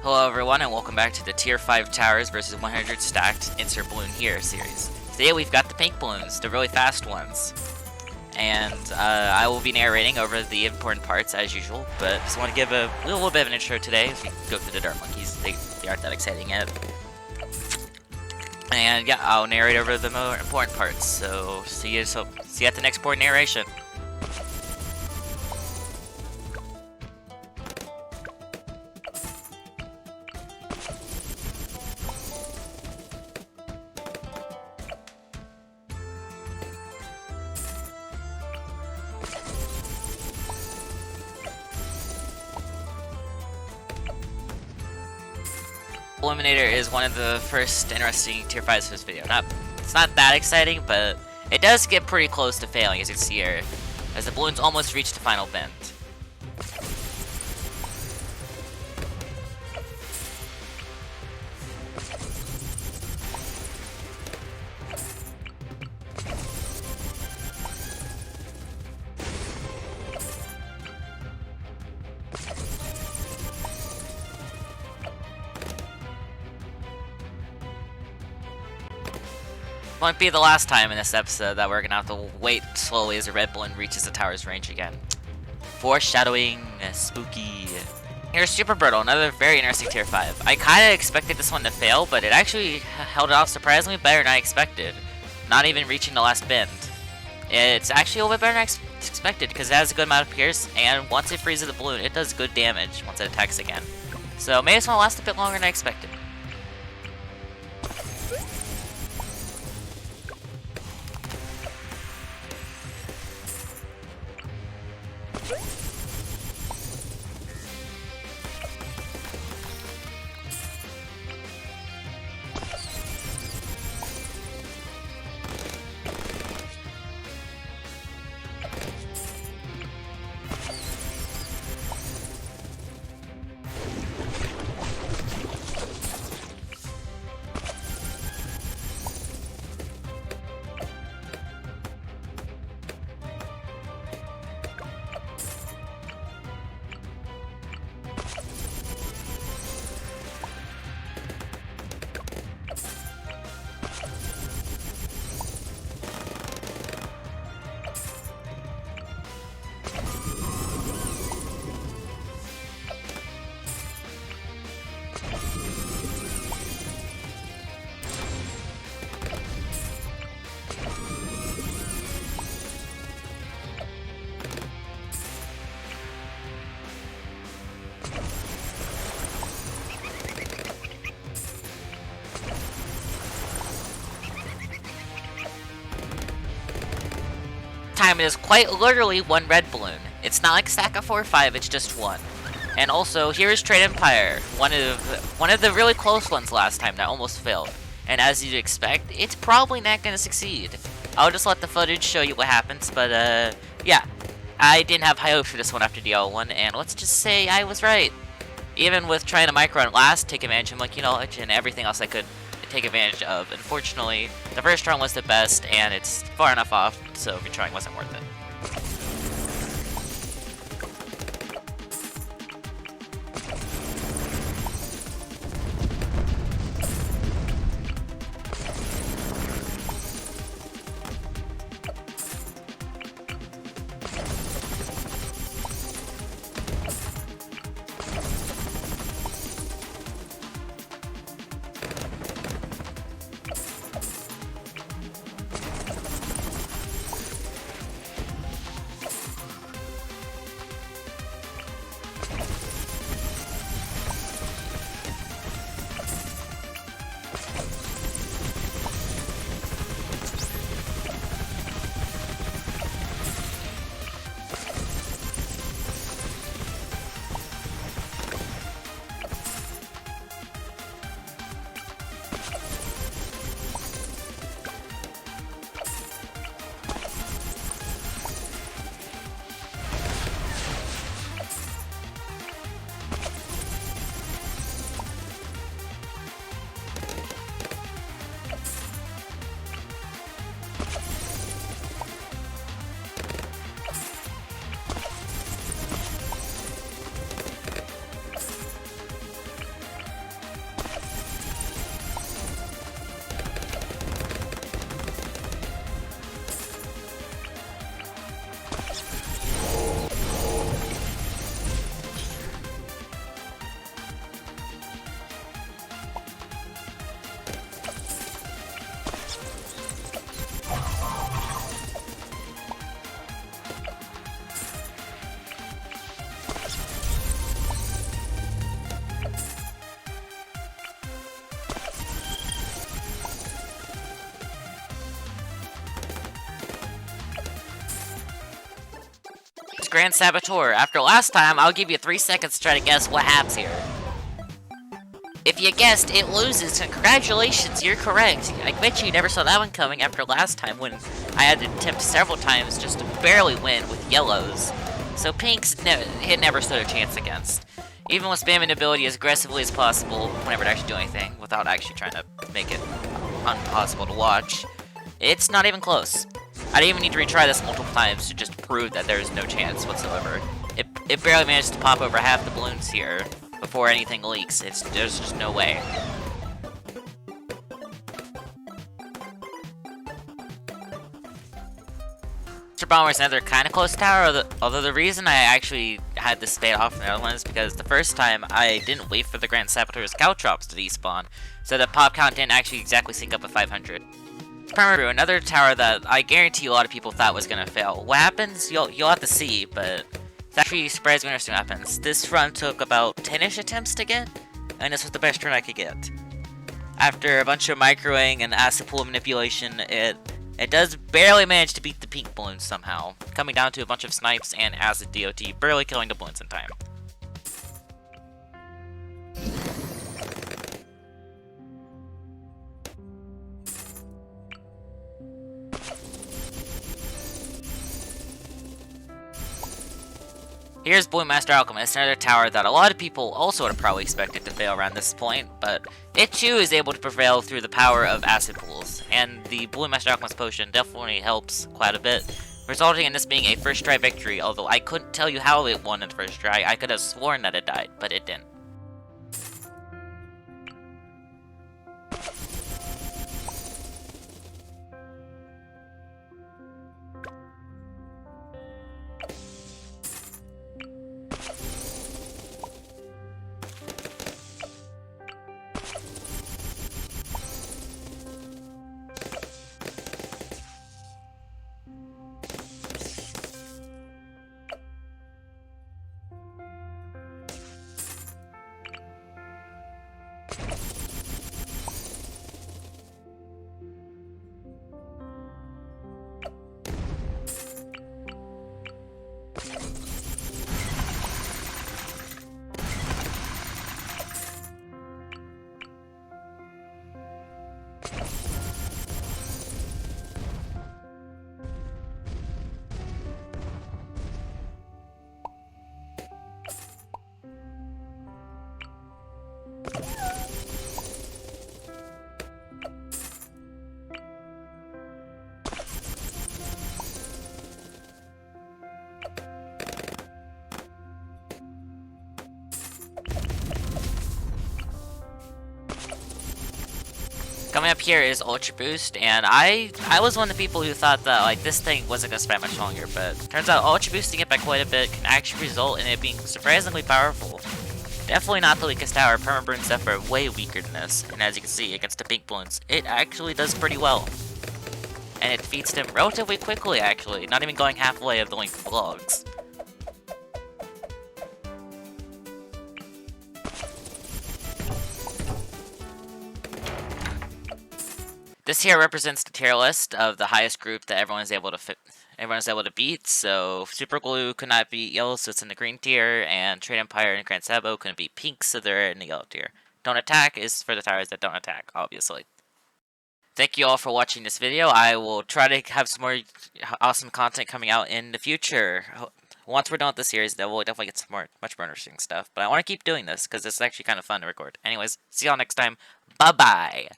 Hello everyone and welcome back to the Tier 5 Towers vs 100 Stacked Insert Balloon Here series. Today we've got the pink balloons, the really fast ones. And I will be narrating over the important parts as usual, but just want to give a little bit of an intro today as we go through the Dirt Monkeys. They aren't that exciting yet. And yeah, I'll narrate over the more important parts, so see you at the next board narration. Eliminator is one of the first interesting tier 5s for this video. It's not that exciting, but it does get pretty close to failing, as you can see here, as the balloons almost reach the final bend. Won't be the last time in this episode that we're gonna have to wait slowly as the red balloon reaches the tower's range again. Foreshadowing, spooky. Here's Super Brittle, another very interesting tier 5. I kinda expected this one to fail, but it actually held it off surprisingly better than I expected. Not even reaching the last bend. It's actually a little bit better than I expected because it has a good amount of pierce, and once it freezes the balloon, it does good damage once it attacks again. So maybe this one will last a bit longer than I expected. Time is quite literally one red balloon. It's not like stack of 4 or 5, it's just one. And also, here is Trade Empire, one of the really close ones last time that almost failed. And as you'd expect, it's probably not gonna succeed. I'll just let the footage show you what happens, but yeah. I didn't have high hopes for this one after DL1, and let's just say I was right. Even with trying to micro it last, take advantage of monkey knowledge and everything else I could take advantage of. Unfortunately, the first turn was the best, and it's far enough off, so retrying wasn't worth it. Grand Saboteur. After last time, I'll give you 3 seconds to try to guess what happens here. If you guessed, it loses. Congratulations, you're correct. I bet you never saw that one coming after last time when I had to attempt several times just to barely win with yellows. So pinks, it never stood a chance against. Even with spamming ability as aggressively as possible, whenever it actually do anything, without actually trying to make it impossible to watch, it's not even close. I didn't even need to retry this multiple times to just prove that there is no chance whatsoever. It barely managed to pop over half the balloons here before anything leaks. There's just no way. Mr. Bomber is another kind of close tower, although the reason I actually had to stay off from the other one is because the first time I didn't wait for the Grand Saboteur's Caltrops to despawn, so the pop count didn't actually exactly sync up with 500. Perma-Brew, another tower that I guarantee a lot of people thought was gonna fail. What happens? You'll have to see, but it's actually surprisingly interesting what happens. This run took about 10-ish attempts to get, and this was the best run I could get. After a bunch of microwing and acid pool manipulation, it does barely manage to beat the pink balloons somehow, coming down to a bunch of snipes and acid DOT, barely killing the balloons in time. Here's Balloon Master Alchemist, another tower that a lot of people also would have probably expected to fail around this point, but it too is able to prevail through the power of acid pools, and the Balloon Master Alchemist potion definitely helps quite a bit, resulting in this being a first try victory, although I couldn't tell you how it won in the first try. I could have sworn that it died, but it didn't. Coming up here is Ultra Boost, and I was one of the people who thought that like this thing wasn't going to survive much longer, but turns out Ultra Boosting it by quite a bit can actually result in it being surprisingly powerful. Definitely not the weakest tower. Perma-Brew and stuff are way weaker than this, and as you can see against the pink balloons, it actually does pretty well. And it defeats them relatively quickly actually, not even going halfway of the length of the logs. This here represents the tier list of the highest group that everyone is able to beat. So Super Glue could not beat yellow, so it's in the green tier, and Trade Empire and Grand Sabo couldn't beat pink, so they're in the yellow tier. Don't Attack is for the towers that don't attack, obviously. Thank you all for watching this video. I will try to have some more awesome content coming out in the future. Once we're done with the series, then we'll definitely get some much more interesting stuff. But I want to keep doing this because it's actually kind of fun to record. Anyways, see y'all next time. Bye-bye.